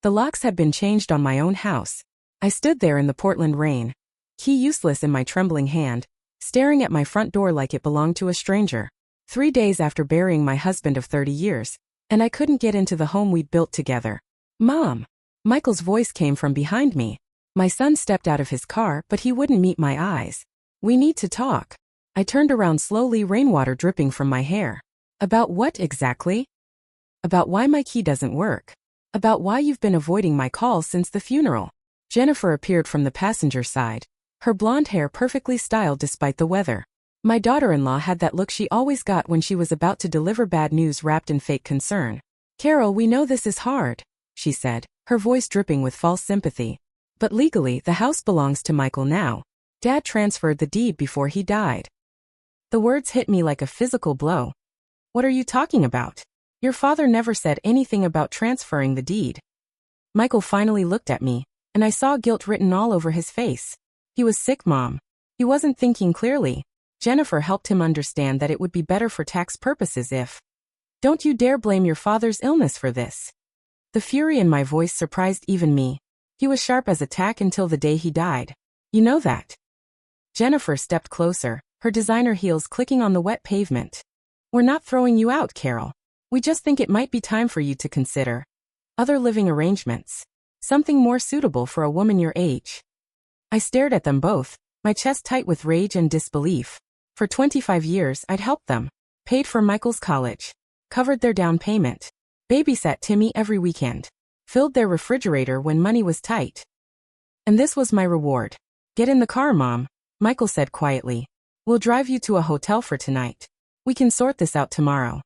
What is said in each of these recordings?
The locks had been changed on my own house. I stood there in the Portland rain, key useless in my trembling hand, staring at my front door like it belonged to a stranger. 3 days after burying my husband of 30 years, and I couldn't get into the home we'd built together. Mom! Michael's voice came from behind me. My son stepped out of his car, but he wouldn't meet my eyes. We need to talk. I turned around slowly, rainwater dripping from my hair. About what exactly? About why my key doesn't work. About why you've been avoiding my calls since the funeral. Jennifer appeared from the passenger side, her blonde hair perfectly styled despite the weather. My daughter-in-law had that look she always got when she was about to deliver bad news wrapped in fake concern. Carol, we know this is hard, she said, her voice dripping with false sympathy. But legally, the house belongs to Michael now. Dad transferred the deed before he died. The words hit me like a physical blow. What are you talking about? Your father never said anything about transferring the deed. Michael finally looked at me, and I saw guilt written all over his face. He was sick, Mom. He wasn't thinking clearly. Jennifer helped him understand that it would be better for tax purposes if... Don't you dare blame your father's illness for this. The fury in my voice surprised even me. He was sharp as a tack until the day he died. You know that. Jennifer stepped closer, her designer heels clicking on the wet pavement. We're not throwing you out, Carol. We just think it might be time for you to consider other living arrangements. Something more suitable for a woman your age. I stared at them both, my chest tight with rage and disbelief. For 25 years, I'd helped them. Paid for Michael's college. Covered their down payment. Babysat Timmy every weekend. Filled their refrigerator when money was tight. And this was my reward. Get in the car, Mom, Michael said quietly. We'll drive you to a hotel for tonight. We can sort this out tomorrow.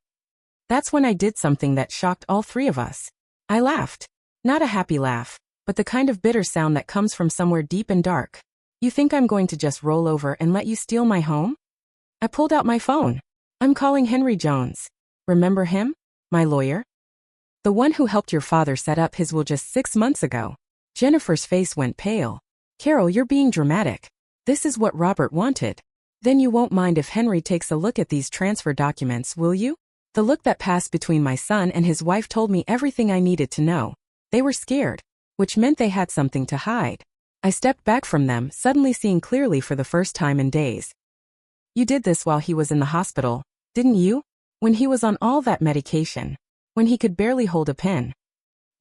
That's when I did something that shocked all three of us. I laughed. Not a happy laugh, but the kind of bitter sound that comes from somewhere deep and dark. You think I'm going to just roll over and let you steal my home? I pulled out my phone. I'm calling Henry Jones. Remember him? My lawyer? The one who helped your father set up his will just 6 months ago. Jennifer's face went pale. Carol, you're being dramatic. This is what Robert wanted. Then you won't mind if Henry takes a look at these transfer documents, will you? The look that passed between my son and his wife told me everything I needed to know. They were scared, which meant they had something to hide. I stepped back from them, suddenly seeing clearly for the first time in days. You did this while he was in the hospital, didn't you? When he was on all that medication. When he could barely hold a pen.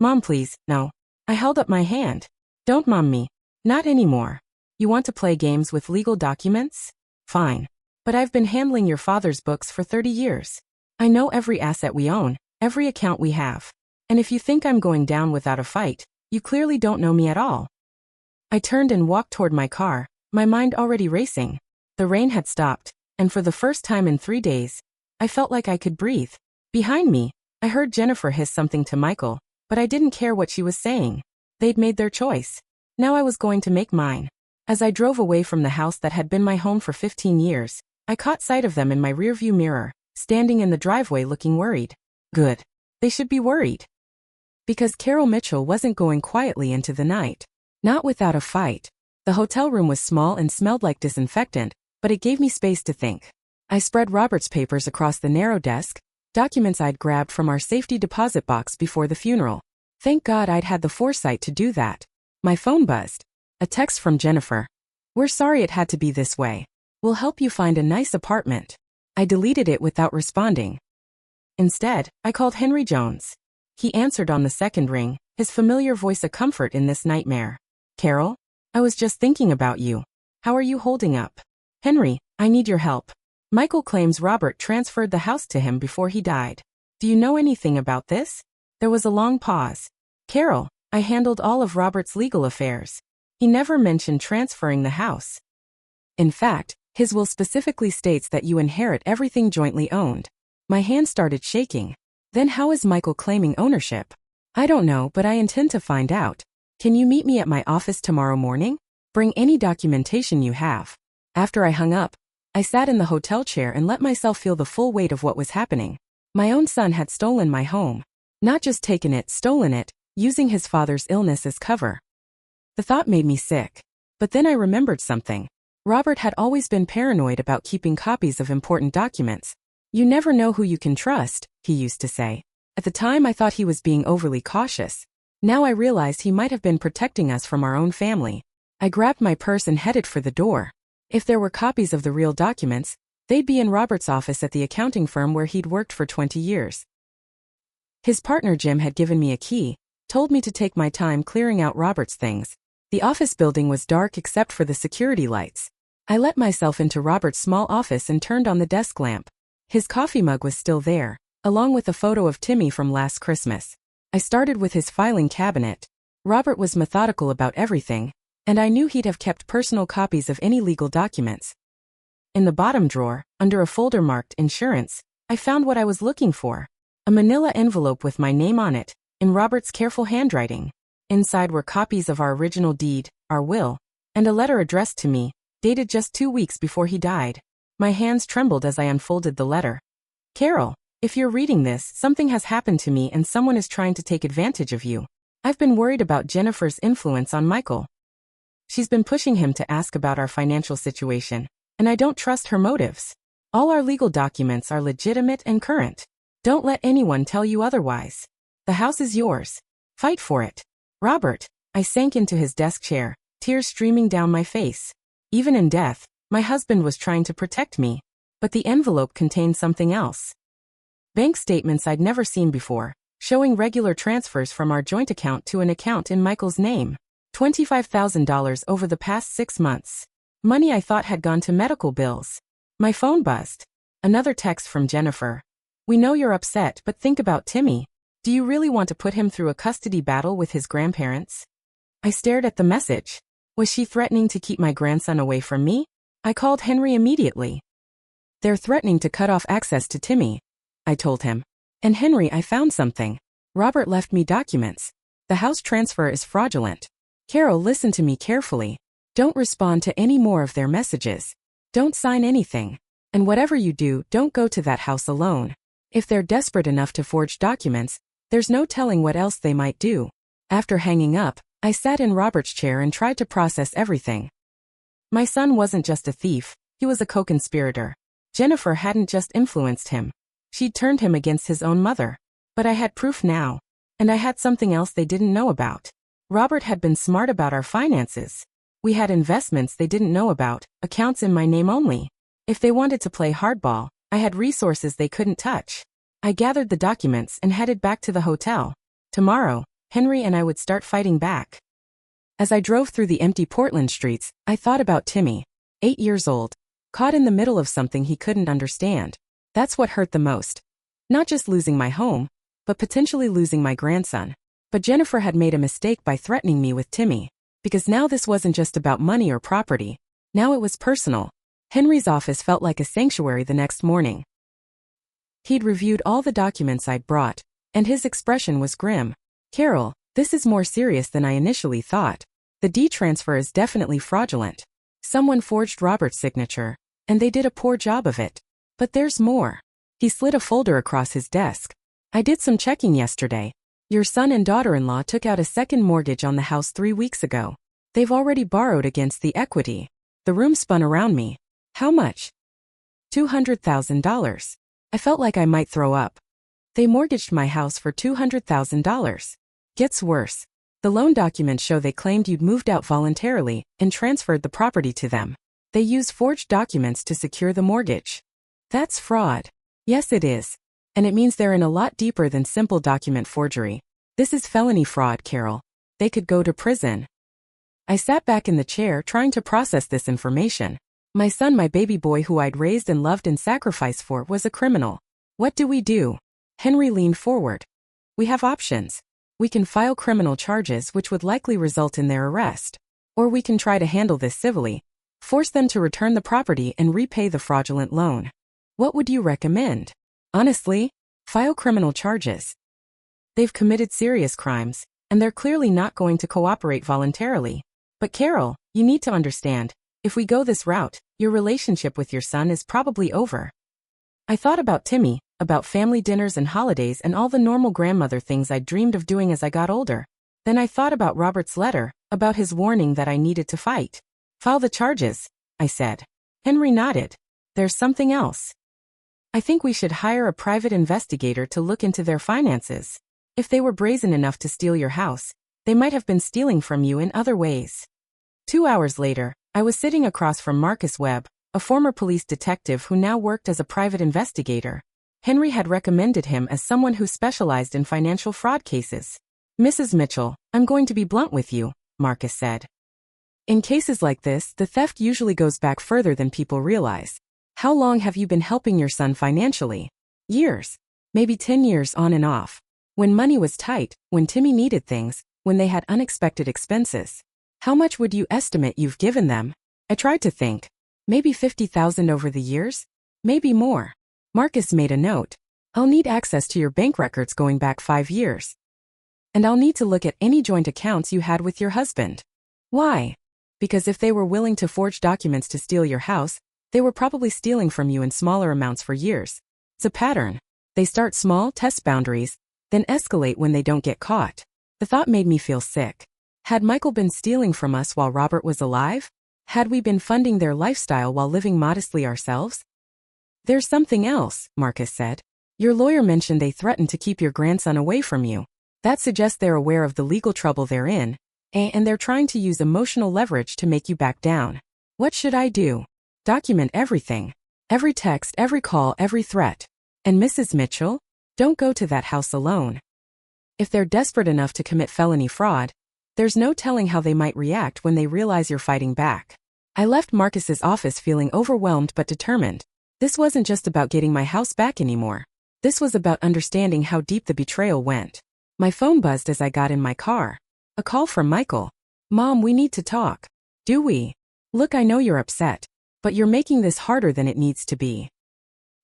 Mom, please, no. I held up my hand. Don't mom me. Not anymore. You want to play games with legal documents? Fine. But I've been handling your father's books for 30 years. I know every asset we own, every account we have. And if you think I'm going down without a fight, you clearly don't know me at all. I turned and walked toward my car, my mind already racing. The rain had stopped, and for the first time in 3 days, I felt like I could breathe. Behind me, I heard Jennifer hiss something to Michael, but I didn't care what she was saying. They'd made their choice. Now I was going to make mine. As I drove away from the house that had been my home for 15 years, I caught sight of them in my rearview mirror, standing in the driveway looking worried. Good. They should be worried. Because Carol Mitchell wasn't going quietly into the night. Not without a fight. The hotel room was small and smelled like disinfectant, but it gave me space to think. I spread Robert's papers across the narrow desk, documents I'd grabbed from our safety deposit box before the funeral. Thank God I'd had the foresight to do that. My phone buzzed. A text from Jennifer. We're sorry it had to be this way. We'll help you find a nice apartment. I deleted it without responding. Instead, I called Henry Jones. He answered on the second ring, his familiar voice a comfort in this nightmare. Carol? I was just thinking about you. How are you holding up? Henry, I need your help. Michael claims Robert transferred the house to him before he died. Do you know anything about this? There was a long pause. Carol, I handled all of Robert's legal affairs. He never mentioned transferring the house. In fact, his will specifically states that you inherit everything jointly owned. My hand started shaking. Then how is Michael claiming ownership? I don't know, but I intend to find out. Can you meet me at my office tomorrow morning? Bring any documentation you have. After I hung up, I sat in the hotel chair and let myself feel the full weight of what was happening. My own son had stolen my home. Not just taken it, stolen it, using his father's illness as cover. The thought made me sick. But then I remembered something. Robert had always been paranoid about keeping copies of important documents. You never know who you can trust, he used to say. At the time I thought he was being overly cautious. Now I realized he might have been protecting us from our own family. I grabbed my purse and headed for the door. If there were copies of the real documents, they'd be in Robert's office at the accounting firm where he'd worked for 20 years. His partner Jim had given me a key, told me to take my time clearing out Robert's things. The office building was dark except for the security lights. I let myself into Robert's small office and turned on the desk lamp. His coffee mug was still there, along with a photo of Timmy from last Christmas. I started with his filing cabinet. Robert was methodical about everything, and I knew he'd have kept personal copies of any legal documents. In the bottom drawer, under a folder marked Insurance, I found what I was looking for. A manila envelope with my name on it, in Robert's careful handwriting. Inside were copies of our original deed, our will, and a letter addressed to me, dated just 2 weeks before he died. My hands trembled as I unfolded the letter. Carol, if you're reading this, something has happened to me and someone is trying to take advantage of you. I've been worried about Jennifer's influence on Michael. She's been pushing him to ask about our financial situation, and I don't trust her motives. All our legal documents are legitimate and current. Don't let anyone tell you otherwise. The house is yours. Fight for it. Robert. I sank into his desk chair, tears streaming down my face. Even in death, my husband was trying to protect me, but the envelope contained something else. Bank statements I'd never seen before, showing regular transfers from our joint account to an account in Michael's name. $25,000 over the past 6 months. Money I thought had gone to medical bills. My phone buzzed. Another text from Jennifer. We know you're upset, but think about Timmy. Do you really want to put him through a custody battle with his grandparents? I stared at the message. Was she threatening to keep my grandson away from me? I called Henry immediately. They're threatening to cut off access to Timmy, I told him. And Henry, I found something. Robert left me documents. The house transfer is fraudulent. Carol, listen to me carefully. Don't respond to any more of their messages. Don't sign anything. And whatever you do, don't go to that house alone. If they're desperate enough to forge documents, there's no telling what else they might do. After hanging up, I sat in Robert's chair and tried to process everything. My son wasn't just a thief, he was a co-conspirator. Jennifer hadn't just influenced him. She'd turned him against his own mother. But I had proof now. And I had something else they didn't know about. Robert had been smart about our finances. We had investments they didn't know about, accounts in my name only. If they wanted to play hardball, I had resources they couldn't touch. I gathered the documents and headed back to the hotel. Tomorrow, Henry and I would start fighting back. As I drove through the empty Portland streets, I thought about Timmy, 8 years old, caught in the middle of something he couldn't understand. That's what hurt the most. Not just losing my home, but potentially losing my grandson. But Jennifer had made a mistake by threatening me with Timmy, because now this wasn't just about money or property. Now it was personal. Henry's office felt like a sanctuary the next morning. He'd reviewed all the documents I'd brought, and his expression was grim. Carol, this is more serious than I initially thought. The deed transfer is definitely fraudulent. Someone forged Robert's signature, and they did a poor job of it. But there's more. He slid a folder across his desk. I did some checking yesterday. Your son and daughter-in-law took out a second mortgage on the house 3 weeks ago. They've already borrowed against the equity. The room spun around me. How much? $200,000. I felt like I might throw up. They mortgaged my house for $200,000. Gets worse. The loan documents show they claimed you'd moved out voluntarily and transferred the property to them. They use forged documents to secure the mortgage. That's fraud. Yes, it is. And it means they're in a lot deeper than simple document forgery. This is felony fraud, Carol. They could go to prison. I sat back in the chair trying to process this information. My son, my baby boy who I'd raised and loved and sacrificed for, was a criminal. What do we do? Henry leaned forward. We have options. We can file criminal charges which would likely result in their arrest. Or we can try to handle this civilly. Force them to return the property and repay the fraudulent loan. What would you recommend? Honestly, file criminal charges. They've committed serious crimes, and they're clearly not going to cooperate voluntarily. But Carol, you need to understand, if we go this route, your relationship with your son is probably over. I thought about Timmy, about family dinners and holidays and all the normal grandmother things I'd dreamed of doing as I got older. Then I thought about Robert's letter, about his warning that I needed to fight. File the charges, I said. Henry nodded. There's something else. I think we should hire a private investigator to look into their finances. If they were brazen enough to steal your house, they might have been stealing from you in other ways. 2 hours later, I was sitting across from Marcus Webb, a former police detective who now worked as a private investigator. Henry had recommended him as someone who specialized in financial fraud cases. Mrs. Mitchell, I'm going to be blunt with you, Marcus said. In cases like this, the theft usually goes back further than people realize. How long have you been helping your son financially? Years. Maybe 10 years on and off. When money was tight, when Timmy needed things, when they had unexpected expenses. How much would you estimate you've given them? I tried to think. Maybe $50,000 over the years? Maybe more. Marcus made a note. I'll need access to your bank records going back 5 years. And I'll need to look at any joint accounts you had with your husband. Why? Because if they were willing to forge documents to steal your house, they were probably stealing from you in smaller amounts for years. It's a pattern. They start small, test boundaries, then escalate when they don't get caught. The thought made me feel sick. Had Michael been stealing from us while Robert was alive? Had we been funding their lifestyle while living modestly ourselves? There's something else, Marcus said. Your lawyer mentioned they threatened to keep your grandson away from you. That suggests they're aware of the legal trouble they're in, and they're trying to use emotional leverage to make you back down. What should I do? Document everything. Every text, every call, every threat. And Mrs. Mitchell? Don't go to that house alone. If they're desperate enough to commit felony fraud, there's no telling how they might react when they realize you're fighting back. I left Marcus's office feeling overwhelmed but determined. This wasn't just about getting my house back anymore. This was about understanding how deep the betrayal went. My phone buzzed as I got in my car. A call from Michael. Mom, we need to talk. Do we? Look, I know you're upset, but you're making this harder than it needs to be.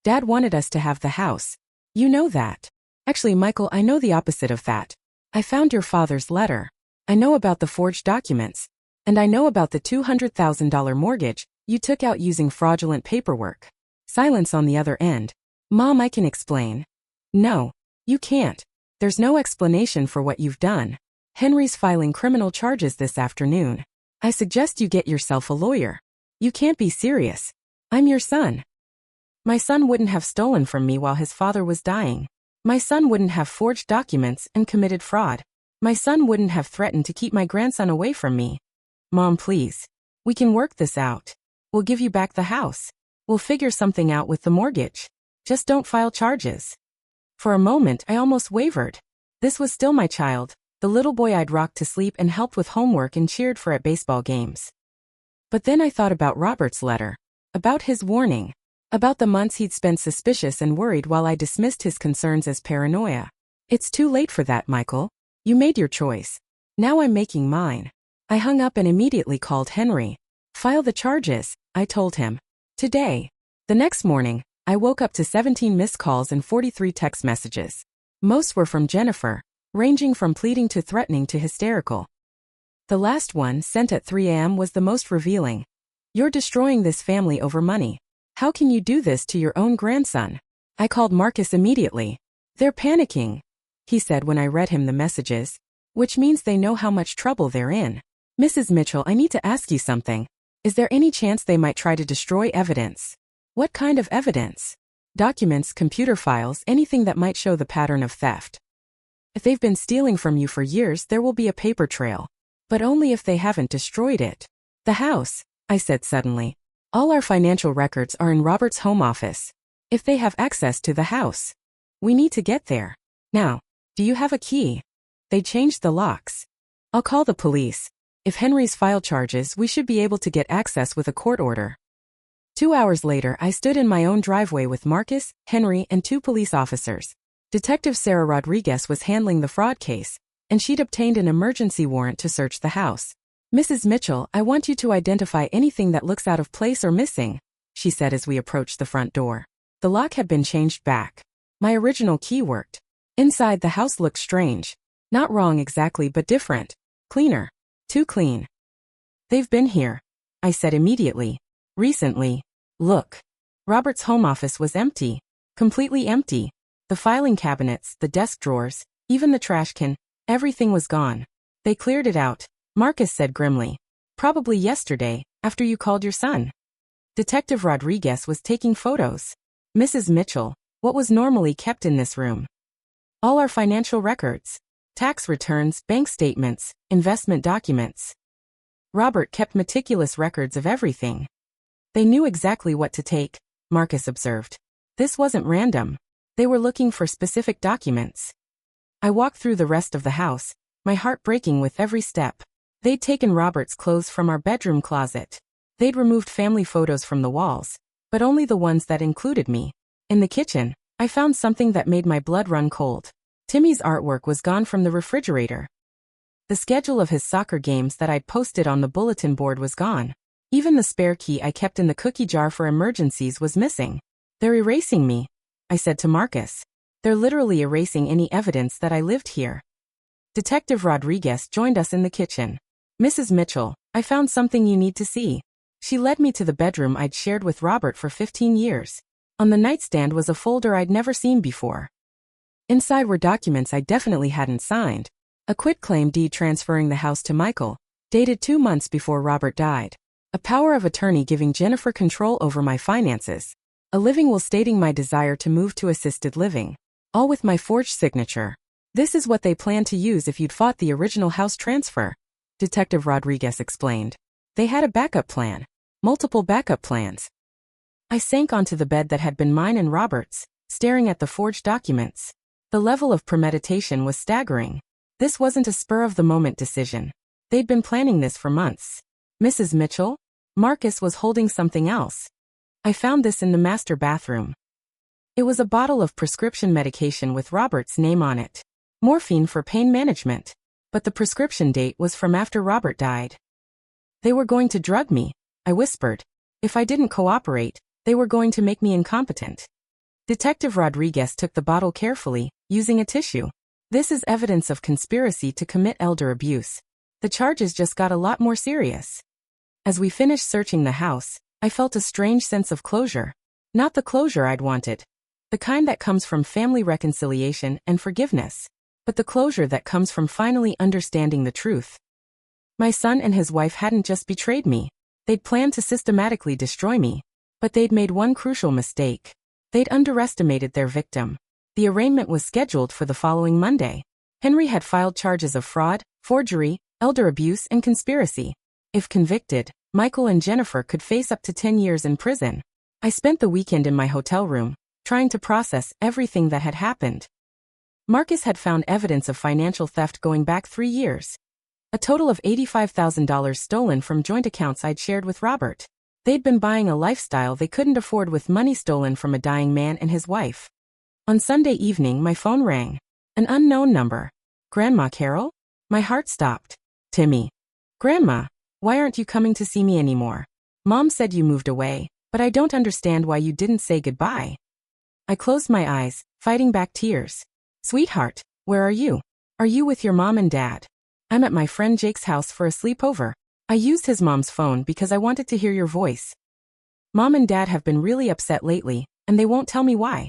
Dad wanted us to have the house. You know that. Actually, Michael, I know the opposite of that. I found your father's letter. I know about the forged documents. And I know about the $200,000 mortgage you took out using fraudulent paperwork. Silence on the other end. Mom, I can explain. No, you can't. There's no explanation for what you've done. Henry's filing criminal charges this afternoon. I suggest you get yourself a lawyer. You can't be serious. I'm your son. My son wouldn't have stolen from me while his father was dying. My son wouldn't have forged documents and committed fraud. My son wouldn't have threatened to keep my grandson away from me. Mom, please. We can work this out. We'll give you back the house. We'll figure something out with the mortgage. Just don't file charges. For a moment, I almost wavered. This was still my child, the little boy I'd rocked to sleep and helped with homework and cheered for at baseball games. But then I thought about Robert's letter, about his warning, about the months he'd spent suspicious and worried while I dismissed his concerns as paranoia. It's too late for that, Michael. You made your choice. Now I'm making mine. I hung up and immediately called Henry. File the charges, I told him. Today. The next morning, I woke up to 17 missed calls and 43 text messages. Most were from Jennifer, ranging from pleading to threatening to hysterical. The last one, sent at 3 a.m., was the most revealing. You're destroying this family over money. How can you do this to your own grandson? I called Marcus immediately. They're panicking, he said when I read him the messages, which means they know how much trouble they're in. Mrs. Mitchell, I need to ask you something. Is there any chance they might try to destroy evidence? What kind of evidence? Documents, computer files, anything that might show the pattern of theft. If they've been stealing from you for years, there will be a paper trail. But only if they haven't destroyed it. The house, I said suddenly. All our financial records are in Robert's home office. If they have access to the house, we need to get there. Now, do you have a key? They changed the locks. I'll call the police. If Henry's filed charges, we should be able to get access with a court order. 2 hours later, I stood in my own driveway with Marcus, Henry, and 2 police officers. Detective Sarah Rodriguez was handling the fraud case, and she'd obtained an emergency warrant to search the house. Mrs. Mitchell, I want you to identify anything that looks out of place or missing, she said as we approached the front door. The lock had been changed back. My original key worked. Inside, the house looked strange. Not wrong exactly, but different. Cleaner. Too clean. They've been here, I said immediately. Recently. Look. Robert's home office was empty. Completely empty. The filing cabinets, the desk drawers, even the trash can, everything was gone. They cleared it out, Marcus said grimly. Probably yesterday, after you called your son. Detective Rodriguez was taking photos. Mrs. Mitchell, what was normally kept in this room? All our financial records. Tax returns, bank statements, investment documents. Robert kept meticulous records of everything. They knew exactly what to take, Marcus observed. This wasn't random. They were looking for specific documents. I walked through the rest of the house, my heart breaking with every step. They'd taken Robert's clothes from our bedroom closet. They'd removed family photos from the walls, but only the ones that included me. In the kitchen, I found something that made my blood run cold. Timmy's artwork was gone from the refrigerator. The schedule of his soccer games that I'd posted on the bulletin board was gone. Even the spare key I kept in the cookie jar for emergencies was missing. They're erasing me, I said to Marcus. They're literally erasing any evidence that I lived here. Detective Rodriguez joined us in the kitchen. Mrs. Mitchell, I found something you need to see. She led me to the bedroom I'd shared with Robert for 15 years. On the nightstand was a folder I'd never seen before. Inside were documents I definitely hadn't signed. A quitclaim deed transferring the house to Michael, dated 2 months before Robert died. A power of attorney giving Jennifer control over my finances. A living will stating my desire to move to assisted living. All with my forged signature. This is what they planned to use if you'd fought the original house transfer, Detective Rodriguez explained. They had a backup plan. Multiple backup plans. I sank onto the bed that had been mine and Robert's, staring at the forged documents. The level of premeditation was staggering. This wasn't a spur-of-the-moment decision. They'd been planning this for months. Mrs. Mitchell? Marcus was holding something else. I found this in the master bathroom. It was a bottle of prescription medication with Robert's name on it. Morphine for pain management. But the prescription date was from after Robert died. They were going to drug me, I whispered. If I didn't cooperate, they were going to make me incompetent. Detective Rodriguez took the bottle carefully, using a tissue. This is evidence of conspiracy to commit elder abuse. The charges just got a lot more serious. As we finished searching the house, I felt a strange sense of closure. Not the closure I'd wanted. The kind that comes from family reconciliation and forgiveness. But the closure that comes from finally understanding the truth. My son and his wife hadn't just betrayed me. They'd planned to systematically destroy me. But they'd made one crucial mistake. They'd underestimated their victim. The arraignment was scheduled for the following Monday. Henry had filed charges of fraud, forgery, elder abuse, and conspiracy. If convicted, Michael and Jennifer could face up to 10 years in prison. I spent the weekend in my hotel room, trying to process everything that had happened. Marcus had found evidence of financial theft going back 3 years. A total of $85,000 stolen from joint accounts I'd shared with Robert. They'd been buying a lifestyle they couldn't afford with money stolen from a dying man and his wife. On Sunday evening, my phone rang. An unknown number. Grandma Carol? My heart stopped. Timmy. Grandma, why aren't you coming to see me anymore? Mom said you moved away, but I don't understand why you didn't say goodbye. I closed my eyes, fighting back tears. Sweetheart, where are you? Are you with your mom and dad? I'm at my friend Jake's house for a sleepover. I used his mom's phone because I wanted to hear your voice. Mom and dad have been really upset lately, and they won't tell me why.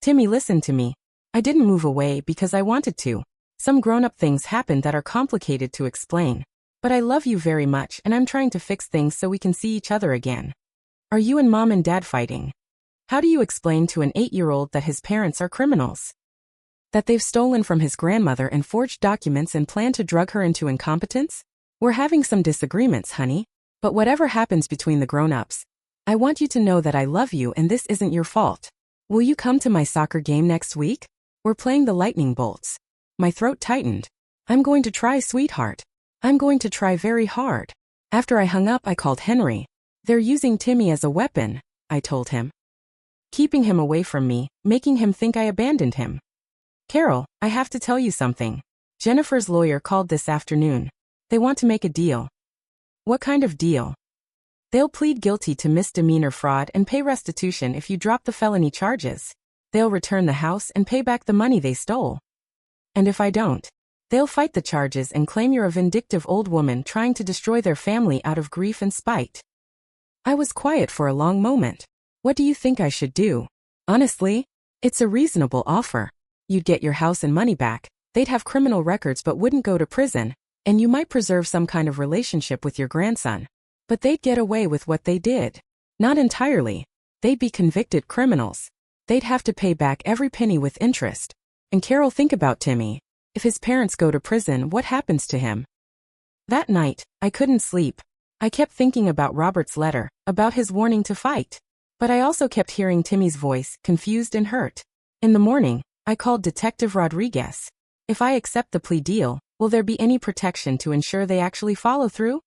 Timmy, listen to me. I didn't move away because I wanted to. Some grown-up things happened that are complicated to explain. But I love you very much and I'm trying to fix things so we can see each other again. Are you and mom and dad fighting? How do you explain to an 8-year-old that his parents are criminals? That they've stolen from his grandmother and forged documents and plan to drug her into incompetence? We're having some disagreements, honey. But whatever happens between the grown-ups, I want you to know that I love you and this isn't your fault. Will you come to my soccer game next week? We're playing the lightning bolts. My throat tightened. I'm going to try, sweetheart. I'm going to try very hard. After I hung up, I called Henry. They're using Timmy as a weapon, I told him. Keeping him away from me, making him think I abandoned him. Carol, I have to tell you something. Jennifer's lawyer called this afternoon. They want to make a deal. What kind of deal? They'll plead guilty to misdemeanor fraud and pay restitution if you drop the felony charges. They'll return the house and pay back the money they stole. And if I don't, they'll fight the charges and claim you're a vindictive old woman trying to destroy their family out of grief and spite. I was quiet for a long moment. What do you think I should do? Honestly, it's a reasonable offer. You'd get your house and money back, they'd have criminal records but wouldn't go to prison, and you might preserve some kind of relationship with your grandson. But they'd get away with what they did. Not entirely. They'd be convicted criminals. They'd have to pay back every penny with interest. And Carol, think about Timmy. If his parents go to prison, what happens to him? That night, I couldn't sleep. I kept thinking about Robert's letter, about his warning to fight. But I also kept hearing Timmy's voice, confused and hurt. In the morning, I called Detective Rodriguez. If I accept the plea deal, will there be any protection to ensure they actually follow through?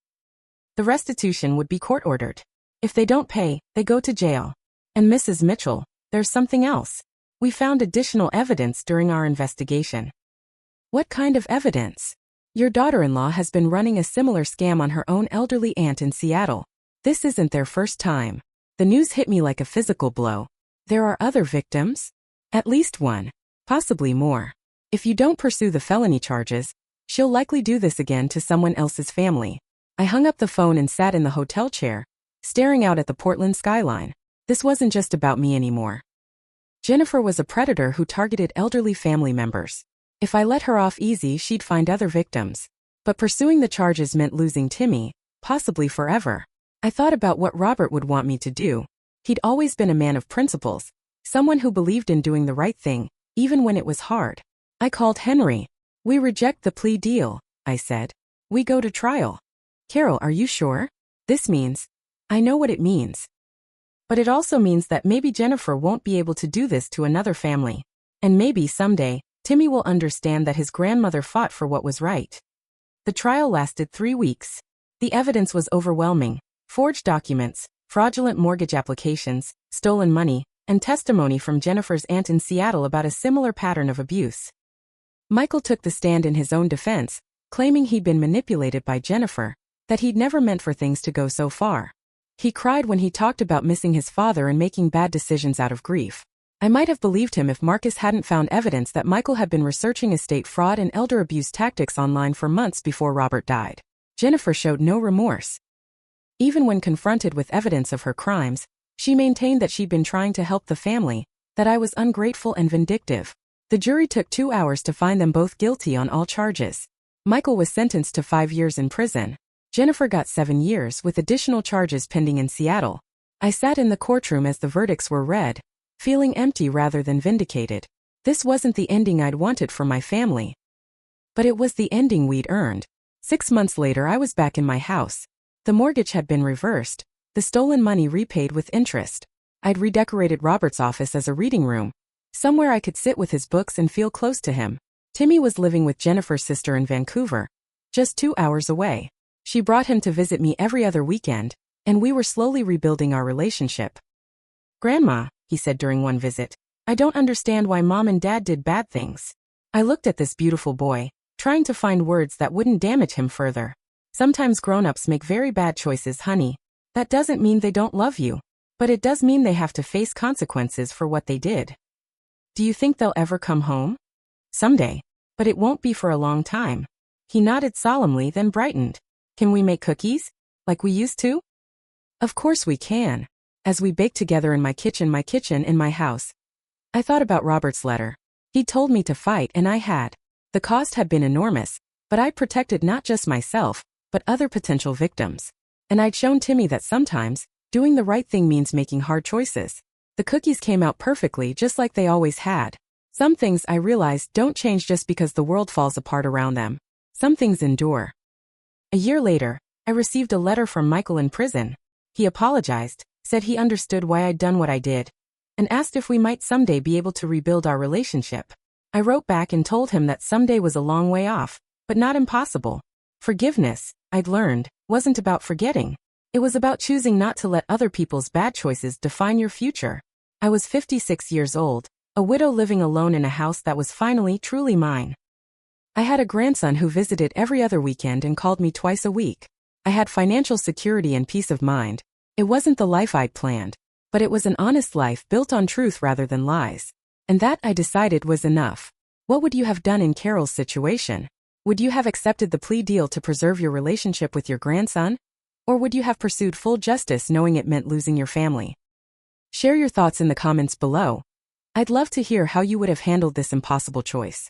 The restitution would be court-ordered. If they don't pay, they go to jail. And Mrs. Mitchell, there's something else. We found additional evidence during our investigation. What kind of evidence? Your daughter-in-law has been running a similar scam on her own elderly aunt in Seattle. This isn't their first time. The news hit me like a physical blow. There are other victims? At least one. Possibly more. If you don't pursue the felony charges, she'll likely do this again to someone else's family. I hung up the phone and sat in the hotel chair, staring out at the Portland skyline. This wasn't just about me anymore. Jennifer was a predator who targeted elderly family members. If I let her off easy, she'd find other victims. But pursuing the charges meant losing Timmy, possibly forever. I thought about what Robert would want me to do. He'd always been a man of principles, someone who believed in doing the right thing, even when it was hard. I called Henry. We reject the plea deal, I said. We go to trial. Carol, are you sure? This means, I know what it means. But it also means that maybe Jennifer won't be able to do this to another family. And maybe someday, Timmy will understand that his grandmother fought for what was right. The trial lasted 3 weeks. The evidence was overwhelming. Forged documents, fraudulent mortgage applications, stolen money, and testimony from Jennifer's aunt in Seattle about a similar pattern of abuse. Michael took the stand in his own defense, claiming he'd been manipulated by Jennifer, that he'd never meant for things to go so far. He cried when he talked about missing his father and making bad decisions out of grief. I might have believed him if Marcus hadn't found evidence that Michael had been researching estate fraud and elder abuse tactics online for months before Robert died. Jennifer showed no remorse. Even when confronted with evidence of her crimes, she maintained that she'd been trying to help the family, that I was ungrateful and vindictive. The jury took 2 hours to find them both guilty on all charges. Michael was sentenced to 5 years in prison. Jennifer got 7 years with additional charges pending in Seattle. I sat in the courtroom as the verdicts were read, feeling empty rather than vindicated. This wasn't the ending I'd wanted for my family. But it was the ending we'd earned. 6 months later, I was back in my house. The mortgage had been reversed, the stolen money repaid with interest. I'd redecorated Robert's office as a reading room, somewhere I could sit with his books and feel close to him. Timmy was living with Jennifer's sister in Vancouver, just 2 hours away. She brought him to visit me every other weekend, and we were slowly rebuilding our relationship. "Grandma," he said during one visit, "I don't understand why Mom and Dad did bad things." I looked at this beautiful boy, trying to find words that wouldn't damage him further. "Sometimes grown-ups make very bad choices, honey. That doesn't mean they don't love you, but it does mean they have to face consequences for what they did." "Do you think they'll ever come home?" "Someday, but it won't be for a long time." He nodded solemnly, then brightened. "Can we make cookies, like we used to?" "Of course we can." As we baked together in my kitchen in my house, I thought about Robert's letter. He'd told me to fight, and I had. The cost had been enormous, but I'd protected not just myself, but other potential victims. And I'd shown Timmy that sometimes, doing the right thing means making hard choices. The cookies came out perfectly, just like they always had. Some things, I realized, don't change just because the world falls apart around them. Some things endure. A year later, I received a letter from Michael in prison. He apologized, said he understood why I'd done what I did, and asked if we might someday be able to rebuild our relationship. I wrote back and told him that someday was a long way off, but not impossible. Forgiveness, I'd learned, wasn't about forgetting. It was about choosing not to let other people's bad choices define your future. I was 56 years old, a widow living alone in a house that was finally truly mine. I had a grandson who visited every other weekend and called me twice a week. I had financial security and peace of mind. It wasn't the life I'd planned, but it was an honest life built on truth rather than lies. And that, I decided, was enough. What would you have done in Carol's situation? Would you have accepted the plea deal to preserve your relationship with your grandson? Or would you have pursued full justice knowing it meant losing your family? Share your thoughts in the comments below. I'd love to hear how you would have handled this impossible choice.